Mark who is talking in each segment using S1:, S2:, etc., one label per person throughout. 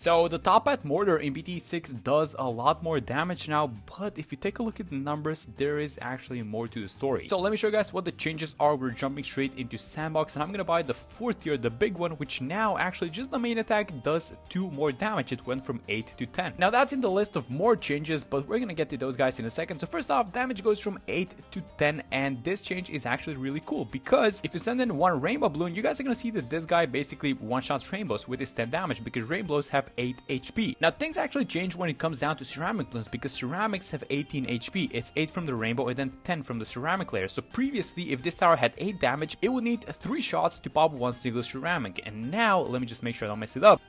S1: So the top at Mortar in BT6 does a lot more damage now, but if you take a look at the numbers, there is actually more to the story. So let me show you guys what the changes are. We're jumping straight into Sandbox, and I'm gonna buy the 4th tier, the big one, which now actually just the main attack does 2 more damage. It went from 8 to 10. Now that's in the list of more changes, but we're gonna get to those guys in a second. So first off, damage goes from 8 to 10, and this change is actually really cool because if you send in one rainbow balloon, you guys are gonna see that this guy basically one-shots rainbows with his 10 damage because rainbows have 8 HP. Now things actually change when it comes down to ceramic balloons because ceramics have 18 HP. It's 8 from the rainbow and then 10 from the ceramic layer. So previously, if this tower had 8 damage, it would need 3 shots to pop one single ceramic. And now, let me just make sure I don't mess it up.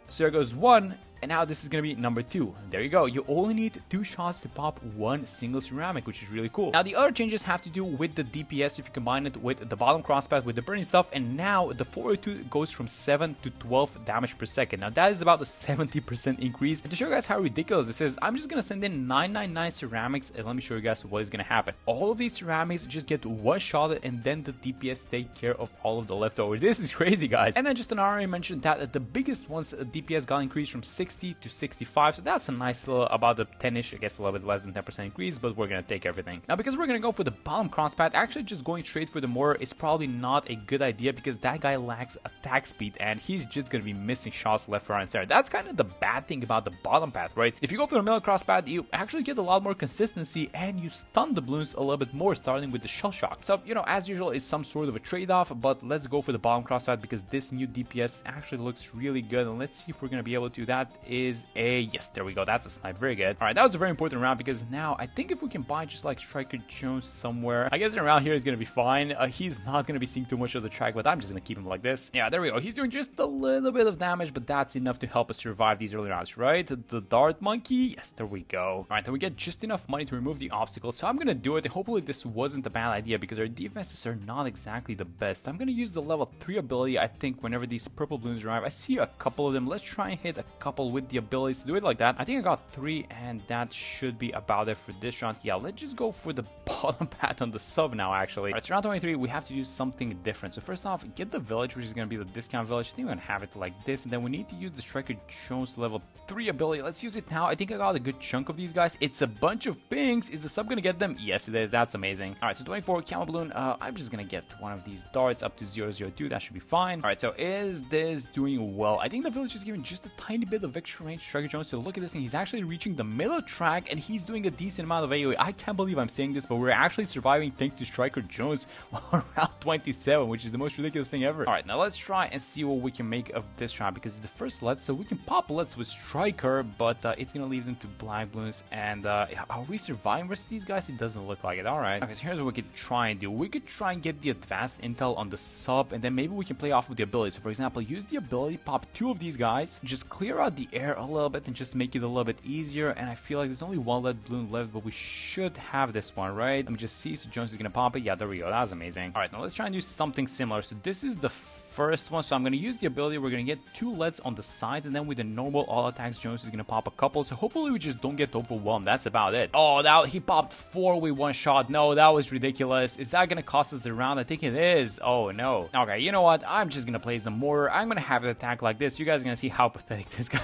S1: So there goes 1. And now this is going to be number 2. There you go. You only need 2 shots to pop one single ceramic, which is really cool. Now the other changes have to do with the DPS if you combine it with the bottom crosspath with the burning stuff. And now the 402 goes from 7 to 12 damage per second. Now that is about a 70% increase. And to show you guys how ridiculous this is, I'm just going to send in 999 ceramics and let me show you guys what is going to happen. All of these ceramics just get one shot and then the DPS take care of all of the leftovers. This is crazy, guys. And then just an already mentioned that the biggest ones DPS got increased from 60 to 65, so that's a nice little, about a 10ish, I guess a little bit less than 10% increase, but we're gonna take everything. Now because we're gonna go for the bottom crosspath, actually just going straight for the Mortar is probably not a good idea because that guy lacks attack speed and he's just gonna be missing shots left, right, and center. That's kind of the bad thing about the bottom path, right? If you go for the middle crosspath, you actually get a lot more consistency and you stun the balloons a little bit more, starting with the shell shock. So, you know, as usual, it's some sort of a trade-off, but let's go for the bottom crosspath because this new DPS actually looks really good, and let's see if we're gonna be able to do that. Is a yes, there we go, that's a snipe, very good. All right, that was a very important round because now I think if we can buy just like Striker Jones somewhere, I guess around here is gonna be fine. He's not gonna be seeing too much of the track, but I'm just gonna keep him like this. Yeah, there we go. He's doing just a little bit of damage, but that's enough to help us survive these early rounds, right? The Dart Monkey, yes, there we go. All right, then we get just enough money to remove the obstacle, so I'm gonna do it. Hopefully this wasn't a bad idea because our defenses are not exactly the best. I'm gonna use the level 3 ability. I think whenever these purple balloons arrive, I see a couple of them. Let's try and hit a couple with the abilities to do it like that. I think I got 3 and that should be about it for this round. Yeah, let's just go for the bottom path on the sub now, actually. All right, so round 23, we have to do something different. So first off, get the village, which is going to be the discount village. I think we're going to have it like this, and then we need to use the Striker Jones level 3 ability. Let's use it now. I think I got a good chunk of these guys. It's a bunch of pings. Is the sub going to get them? Yes, it is. That's amazing. All right, so 24 Camel Balloon. I'm just going to get one of these darts up to 002. That should be fine. All right, so is this doing well? I think the village is giving just a tiny bit of extra range to Striker Jones. So look at this thing. He's actually reaching the middle track and he's doing a decent amount of AoE. I can't believe I'm saying this, but we're actually surviving thanks to Striker Jones around 27, which is the most ridiculous thing ever. All right, now let's try and see what we can make of this round because it's the first Let's, so we can pop Let's with Striker, but it's gonna leave them to Black Bloons. And are we surviving versus these guys? It doesn't look like it. All right. Okay, so here's what we could try and do. We could try and get the advanced intel on the sub, and then maybe we can play off of the ability. So for example, use the ability, pop 2 of these guys, just clear out the air a little bit and just make it a little bit easier. And I feel like there's only one lead balloon left, but we should have this one, right? Let me just see. So Jones is gonna pop it. Yeah, there we go. That was amazing. All right, now let's try and do something similar. So this is the first one, so I'm going to use the ability. We're going to get 2 leads on the side, and then with the normal all attacks, Jones is going to pop a couple, so hopefully we just don't get overwhelmed. That's about it. Oh, that he popped 4 with 1 shot. No, that was ridiculous. Is that going to cost us a round? I think it is. Oh no. Okay, you know what, I'm just going to place the Mortar. I'm going to have it attack like this. You guys are going to see how pathetic this guy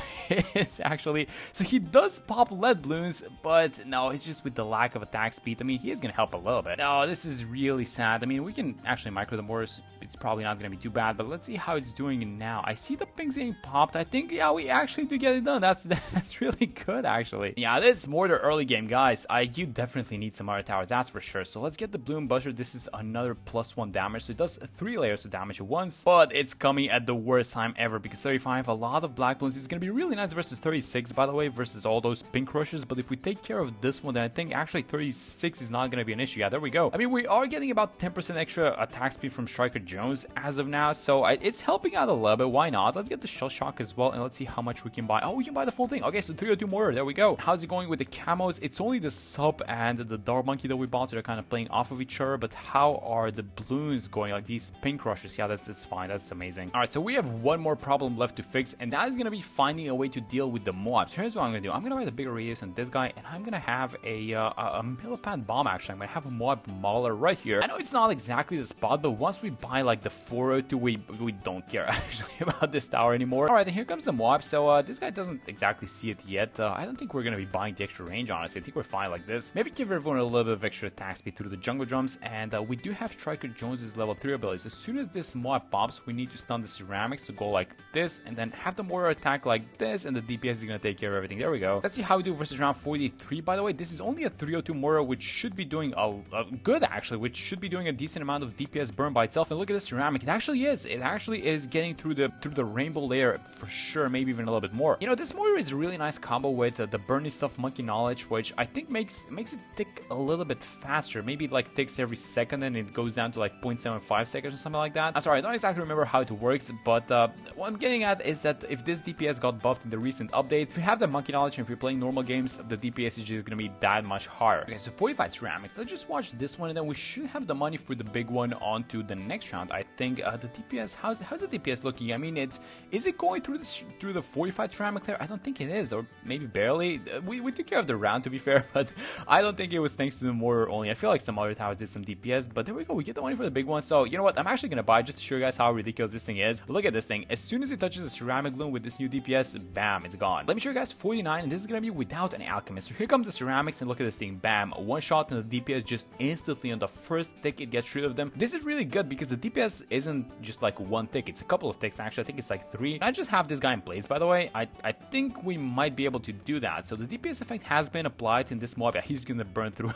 S1: is actually. So he does pop lead balloons, but no, it's just with the lack of attack speed. I mean, he is going to help a little bit. No, this is really sad. I mean, we can actually micro the Mortars. It's probably not going to be too bad, but let's see how it's doing now. I see the pings getting popped. I think, yeah, we actually do get it done. That's really good, actually. Yeah, this Mortar early game, guys. You definitely need some other towers, that's for sure. So let's get the Bloom Buster. This is another +1 damage. So it does 3 layers of damage at once, but it's coming at the worst time ever because 35, a lot of Black Bloons. It's going to be really nice versus 36, by the way, versus all those pink rushes. But if we take care of this one, then I think actually 36 is not going to be an issue. Yeah, there we go. I mean, we are getting about 10% extra attack speed from Striker Jones as of now, so it's helping out a little bit. Why not? Let's get the Shell Shock as well, and let's see how much we can buy. Oh, we can buy the full thing. Okay, so 302 Mortar. There we go. How's it going with the camos? It's only the sub and the Dart Monkey that we bought, so they're kind of playing off of each other. But how are the Bloons going? Like these pink rushes? Yeah, that's fine. That's amazing. All right, so we have one more problem left to fix, and that is going to be finding a way to deal with the Moabs. So here's what I'm going to do. I'm going to buy the bigger radius on this guy, and I'm going to have a millipede bomb. Actually, I'm going to have a Moab Mauler right here. I know it's not exactly the spot, but once we buy like the 402, we we don't care actually about this tower anymore. Alright, and here comes the mob. So this guy doesn't exactly see it yet. I don't think we're gonna be buying the extra range, honestly. I think we're fine like this. Maybe give everyone a little bit of extra attack speed through the jungle drums, and we do have Striker Jones's level 3 abilities. As soon as this mob pops, we need to stun the ceramics to go like this, and then have the mortar attack like this, and the DPS is gonna take care of everything. There we go. Let's see how we do versus round 43. By the way, this is only a 302 mortar, which should be doing a good actually, which should be doing a decent amount of DPS burn by itself. And look at this ceramic. It actually is. It actually is getting through the rainbow layer for sure, maybe even a little bit more. You know, this mortar is a really nice combo with the burning stuff monkey knowledge, which I think makes it tick a little bit faster. Maybe it like ticks every second and it goes down to like 0.75 seconds or something like that. I'm sorry, I don't exactly remember how it works, but what I'm getting at is that if this DPS got buffed in the recent update, if you have the monkey knowledge and if you're playing normal games, the DPS is just gonna be that much higher. Okay, so 45 ceramics. Let's just watch this one, and then we should have the money for the big one on to the next round. I think the DPS, how's the DPS looking? I mean, is it going through the 45 ceramic there? I don't think it is, or maybe barely. We took care of the round, to be fair, but I don't think it was thanks to the mortar only. I feel like some other towers did some DPS, but there we go. We get the money for the big one. So you know what? I'm actually gonna buy just to show you guys how ridiculous this thing is. Look at this thing. As soon as it touches a ceramic bloom with this new DPS, bam, it's gone. Let me show you guys 49, and this is gonna be without an alchemist. So here comes the ceramics, and look at this thing. Bam, one shot, and the DPS just instantly on the first tick it gets rid of them. This is really good because the DPS isn't just like one tick, it's a couple of ticks actually. I think it's like 3. I just have this guy in place, by the way. I think we might be able to do that. So the DPS effect has been applied in this mob. Yeah, he's gonna burn through.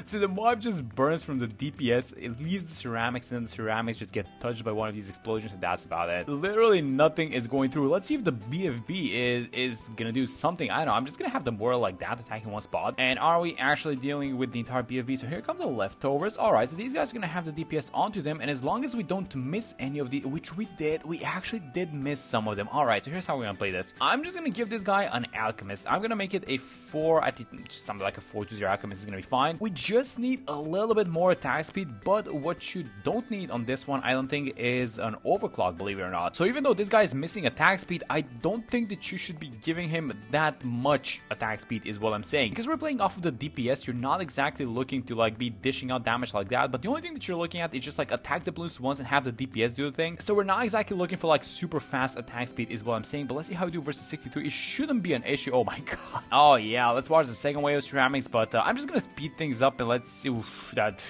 S1: So the mob just burns from the DPS, it leaves the ceramics, and then the ceramics just get touched by one of these explosions, and that's about it. Literally nothing is going through. Let's see if the BFB is gonna do something. I don't know, I'm just gonna have the mortar like that attacking one spot. And are we actually dealing with the entire BFB? So here come the leftovers. Alright, so these guys are gonna have the DPS onto them, and as long as we don't miss any of the, which we did, we actually did miss some of them. Alright, so here's how we're gonna play this. I'm just gonna give this guy an alchemist. I'm gonna make it a 4, I think something like a 4-0 alchemist is gonna be fine. We just need a little bit more attack speed, but what you don't need on this one, I don't think, is an overclock, believe it or not. So even though this guy is missing attack speed, I don't think that you should be giving him that much attack speed is what I'm saying. Because we're playing off of the DPS, you're not exactly looking to like be dishing out damage like that, but the only thing that you're looking at is just like attack the balloons once and have the DPS do the thing. So we're not exactly looking for like super fast attack speed is what I'm saying, but let's see how we do versus 63. It shouldn't be an issue. Oh my god. Oh yeah, let's watch the second wave of ceramics, but I'm just gonna speed things up and let's see. Oof, that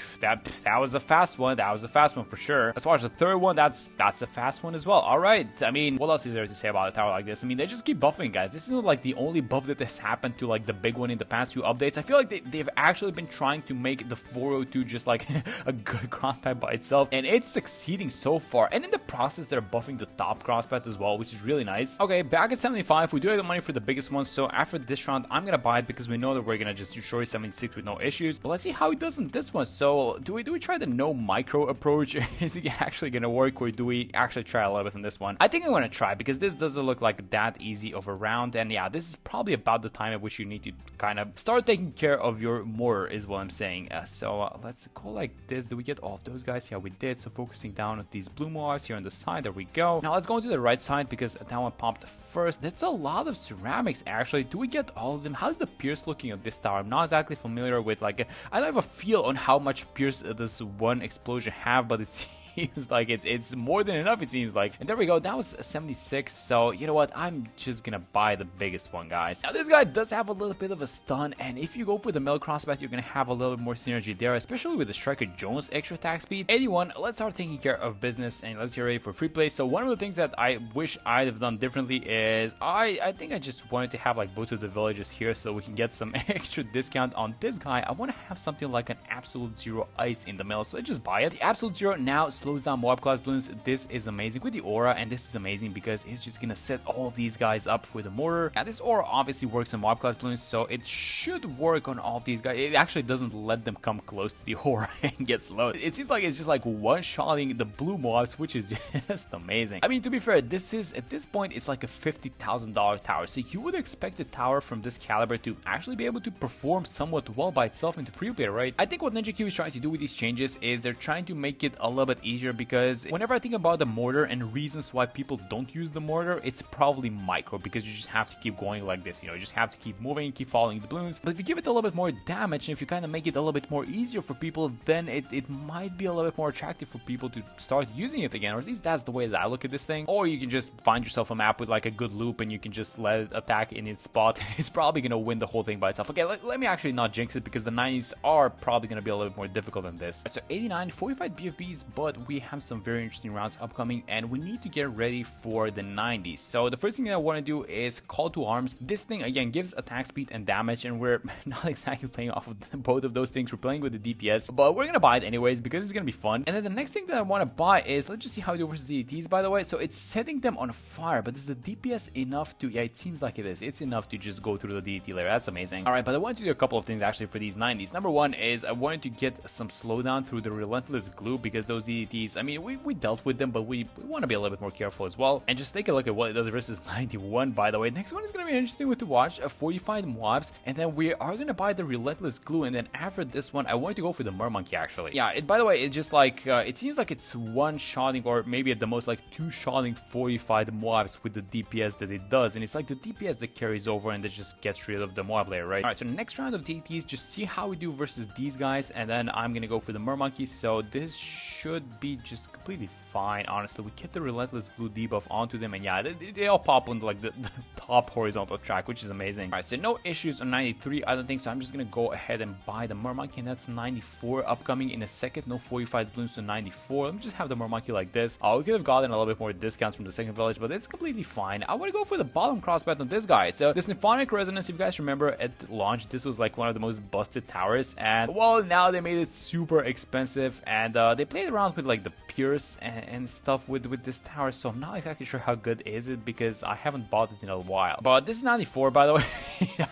S1: was a fast one. That was a fast one for sure. Let's watch the third one. That's a fast one as well. Alright, I mean, what else is there to say about a tower like this? I mean, they just keep buffing, guys. This isn't like the only buff that has happened to like the big one in the past few updates. I feel like they've actually been trying to make the 402 just like a good crosspat by itself, and it's succeeding so far. And in the process, they're buffing the top crosspat as well, which is really nice. Okay, back at 75, we do have the money for the biggest one, so after this round, I'm gonna buy it because we know that we're gonna just destroy 76 with no issues. But let's see how it does in this one. So do we try the no micro approach? Is it actually gonna work, or do we actually try a little bit on this one? I think I'm gonna try because this doesn't look like that easy of a round, and yeah, this is probably about the time at which you need to kind of start taking care of your mortar is what I'm saying. So let's go like this. Do we get all of those guys? Yeah, we did. So focusing down on these blue mobs here on the side. There we go. Now let's go to the right side because that one popped first. That's a lot of ceramics actually. Do we get all of them? How's the pierce looking at this tower? I'm not exactly familiar with, like, I don't have a feel on how much pierce does one explosion have, but it's seems like it's more than enough, it seems like. And there we go, that was 76. So you know what, I'm just gonna buy the biggest one, guys. Now this guy does have a little bit of a stun, and if you go for the mill crossbat, you're gonna have a little more synergy there, especially with the Striker Jones extra attack speed. 81, let's start taking care of business and let's get ready for free play. So one of the things that I wish I'd have done differently is I think I just wanted to have like both of the villages here so we can get some extra discount on this guy. I want to have something like an absolute zero ice in the mill, so let's just buy it. The absolute zero now slows down mob class balloons. This is amazing with the aura, and this is amazing because it's just gonna set all of these guys up for the mortar. Now this aura obviously works on mob class balloons, so it should work on all of these guys. It actually doesn't let them come close to the aura and get slowed. It seems like it's just like one-shotting the blue mobs, which is just amazing. I mean, to be fair, this is, at this point, it's like a $50,000 tower, so you would expect a tower from this caliber to actually be able to perform somewhat well by itself into free play, right? I think what Ninja Q is trying to do with these changes is they're trying to make it a little bit easier easier because whenever I think about the mortar and reasons why people don't use the mortar, it's probably micro because you just have to keep going like this, you know, you just have to keep moving, keep following the balloons. But if you give it a little bit more damage and if you kind of make it a little bit more easier for people, then it might be a little bit more attractive for people to start using it again, or at least that's the way that I look at this thing. Or you can just find yourself a map with like a good loop and you can just let it attack in its spot. It's probably gonna win the whole thing by itself. Okay, let me actually not jinx it because the 90s are probably gonna be a little bit more difficult than this. Right, so 89, 45 BFBs, but we have some very interesting rounds upcoming and we need to get ready for the 90s. So the first thing that I want to do is call to arms. This thing again gives attack speed and damage, and we're not exactly playing off of both of those things. We're playing with the DPS, but we're gonna buy it anyways because it's gonna be fun. And then the next thing that I want to buy is, let's just see how we do versus DDTs, by the way. So it's setting them on fire, but is the DPS enough to, yeah, it seems like it is. It's enough to just go through the DDT layer. That's amazing. All right, but I wanted to do a couple of things actually for these 90s. Number one is I wanted to get some slowdown through the relentless glue because those DDTs, I mean, we dealt with them, but we want to be a little bit more careful as well. And just take a look at what it does versus 91, by the way. Next one is going to be interesting to watch, 45 mobs, and then we are going to buy the relentless glue, and then after this one, I wanted to go for the Mermonkey actually. Yeah, by the way, it just like, it seems like it's one-shotting or maybe at the most like two-shotting 45 mobs with the DPS that it does, and it's like the DPS that carries over and that just gets rid of the mob layer, right? Alright, so next round of DDTs, just see how we do versus these guys, and then I'm gonna go for the Mermonkey, so this should be just completely fine, honestly. We get the relentless glue debuff onto them, and yeah, they all pop on like the top horizontal track, which is amazing. Alright, so no issues on 93, I don't think so. I'm just gonna go ahead and buy the Mermonkey, and that's 94 upcoming in a second. No 45 Bloons to 94. Let me just have the Mermonkey like this. We could have gotten a little bit more discounts from the second village, but it's completely fine. I want to go for the bottom crossbat on this guy. So the Symphonic Resonance, if you guys remember at launch, this was like one of the most busted towers, and well, now they made it super expensive, and they played around with like the Pierce and stuff with this tower, so I'm not exactly sure how good is it because I haven't bought it in a while. But this is 94, by the way.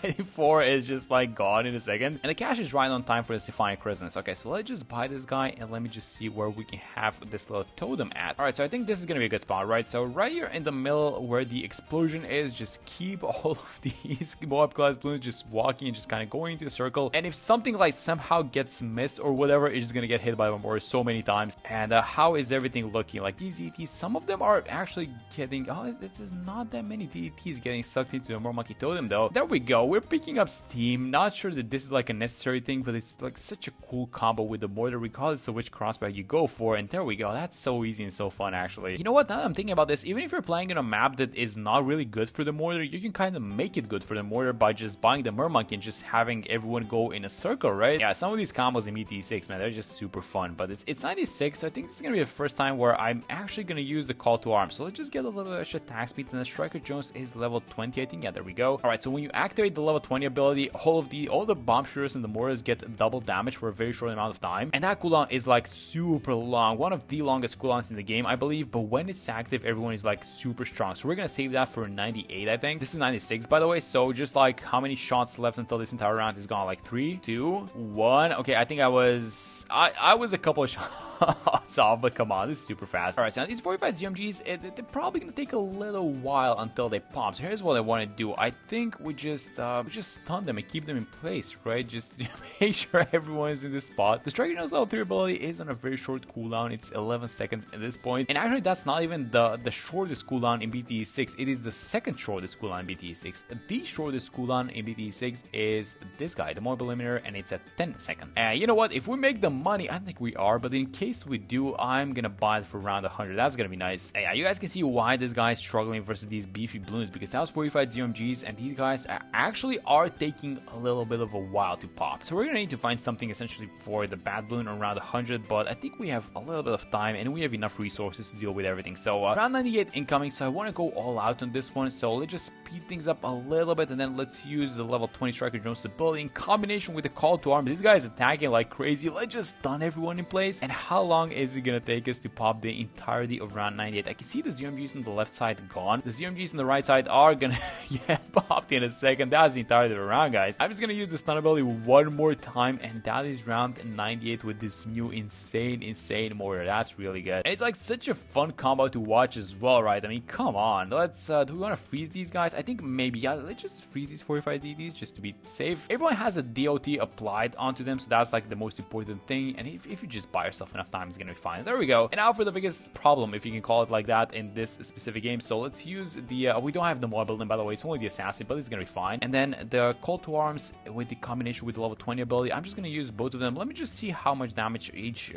S1: 94 is just like gone in a second, and the cash is right on time for the Symphonic Resonance. Okay, so let's just buy this guy and let me just see where we can have this little totem at. Alright, so I think this is gonna be a good spot, right? So right here in the middle where the explosion is, just keep all of these mob class balloons just walking and just kind of going into a circle, and if something like somehow gets missed or whatever, it's just gonna get hit by one more so many times. And how is everything looking? Like these DDTs, some of them are actually getting, oh, there's not that many DDTs getting sucked into the Mermonkey totem though. There we go, we're picking up steam. Not sure that this is like a necessary thing, but it's like such a cool combo with the mortar regardless of which crossbar you go for, and there we go. That's so easy and so fun actually. You know what, now that I'm thinking about this, even if you're playing in a map that is not really good for the mortar, you can kind of make it good for the mortar by just buying the Mermonkey and just having everyone go in a circle, right? Yeah, some of these combos in BT6, man, they're just super fun. But it's 96, so I think this is gonna be the first time where I'm actually gonna use the call to arms. So let's just get a little extra attack speed, and the Striker Jones is level 20, I think. Yeah, there we go. All right, so when you activate the level 20 ability, all the bomb shooters and the mortars get double damage for a very short amount of time, and that cooldown is like super long, one of the longest cooldowns in the game, I believe. But when it's active, everyone is like super strong, so we're gonna save that for 98, I think. This is 96, by the way, so just like how many shots left until this entire round is gone? Like 3, 2, 1. Okay, I think I was a couple of shots off, but come on, this is super fast. All right, so now these 45 ZMGs, they're probably gonna take a little while until they pop. So here's what I want to do. I think we just stun them and keep them in place, right? Just make sure everyone is in this spot. The Striker Jones level 3 ability is on a very short cooldown. It's 11 seconds at this point, and actually that's not even the shortest cooldown in BTE6. It is the second shortest cooldown in BTE6. The shortest cooldown in BTE6 is this guy, the Mobile Eliminator, and it's at 10 seconds. And you know what? If we make the money, I think we are, but in case we do, I'm gonna buy it for around 100. That's gonna be nice. And yeah, you guys can see why this guy is struggling versus these beefy Bloons, because that was 45 ZMGs, and these guys actually are taking a little bit of a while to pop. So we're gonna need to find something essentially for the bad Bloon around 100, but I think we have a little bit of time and we have enough resources to deal with everything. So around 98 incoming, so I want to go all out on this one. So let's just speed things up a little bit, and then let's use the level 20 Striker Jones ability in combination with the call to arms. This guy is attacking like crazy. Let's just stun everyone in place. And how long is it gonna take us to pop the entirety of round 98? I can see the ZMGs on the left side gone. The ZMGs on the right side are gonna get popped in a second. That's the entirety of the round, guys. I'm just gonna use the stun ability one more time, and that is round 98 with this new insane mortar. That's really good. And it's like such a fun combo to watch as well, right? I mean, come on. Let's do we want to freeze these guys? I think maybe, yeah, let's just freeze these 45 DDs just to be safe. Everyone has a DOT applied onto them, so that's like the most important thing. And if you just buy yourself enough time, it's gonna gonna be fine. There we go. And now for the biggest problem, if you can call it like that, in this specific game. So let's use the, we don't have the mob building, by the way, it's only the assassin, but it's gonna be fine. And then the call to arms with the combination with the level 20 ability, I'm just gonna use both of them. Let me just see how much damage each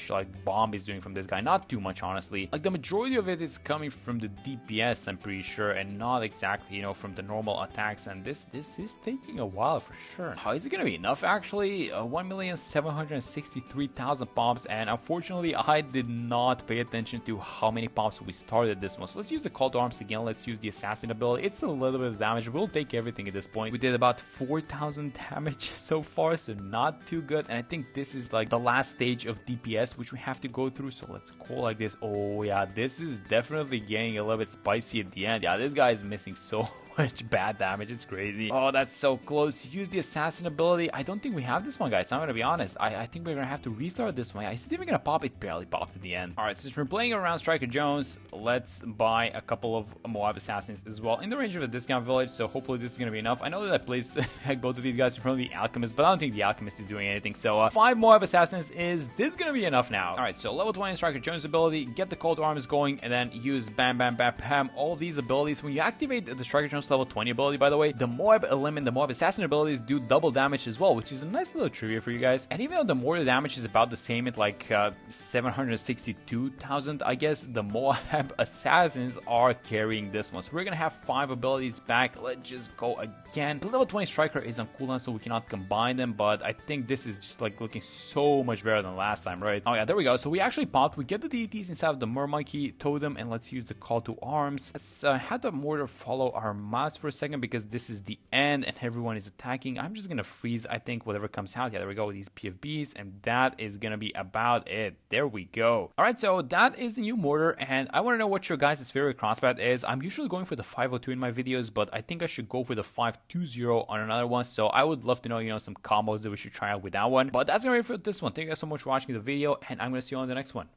S1: like bomb is doing from this guy. Not too much, honestly. Like the majority of it is coming from the DPS, I'm pretty sure, and not exactly, you know, from the normal attacks. And this is taking a while for sure. How is it gonna be enough actually? 1,763,000 pops, and unfortunately I did not pay attention to how many pops we started this one. So let's use the call to arms again. Let's use the assassin ability. It's a little bit of damage. We'll take everything at this point. We did about 4,000 damage so far, so not too good. And I think this is like the last stage of DPS which we have to go through. So let's call like this. Oh yeah, this is definitely getting a little bit spicy at the end. Yeah, this guy is missing so much bad damage. It's crazy. Oh, that's so close. Use the assassin ability. I don't think we have this one, guys. I'm gonna be honest. I think we're gonna have to restart this one. Is it even gonna pop? It barely popped at the end. All right, since we're playing around Striker Jones, let's buy a couple of Moab assassins as well in the range of a discount village. So hopefully this is gonna be enough. I know that I placed both of these guys in front of the alchemist, but I don't think the alchemist is doing anything. So 5 Moab assassins, is this gonna be enough now? All right, so level 20 Striker Jones ability, get the call to arms going, and then use bam bam bam bam all these abilities. When you activate the Striker Jones level 20 ability, by the way, the Moab element, the Moab assassin abilities do double damage as well, which is a nice little trivia for you guys. And even though the mortar damage is about the same at like 762,000, I guess the Moab assassins are carrying this one. So we're gonna have 5 abilities back. Let's just go again. The level 20 striker is on cooldown, so we cannot combine them, but I think this is just like looking so much better than last time, right? Oh yeah, there we go. So we actually popped. We get the deities inside of the Mermonkey totem, and let's use the call to arms. Let's have the mortar follow our mouse for a second, because this is the end and everyone is attacking. I'm just gonna freeze, I think, whatever comes out. Yeah, there we go, these PFBs, and that is gonna be about it. There we go. All right, so that is the new mortar, and I want to know what your guys' favorite crossbat is. I'm usually going for the 502 in my videos, but I think I should go for the 520 on another one. So I would love to know, you know, some combos that we should try out with that one. But that's gonna be it for this one. Thank you guys so much for watching the video, and I'm gonna see you on the next one.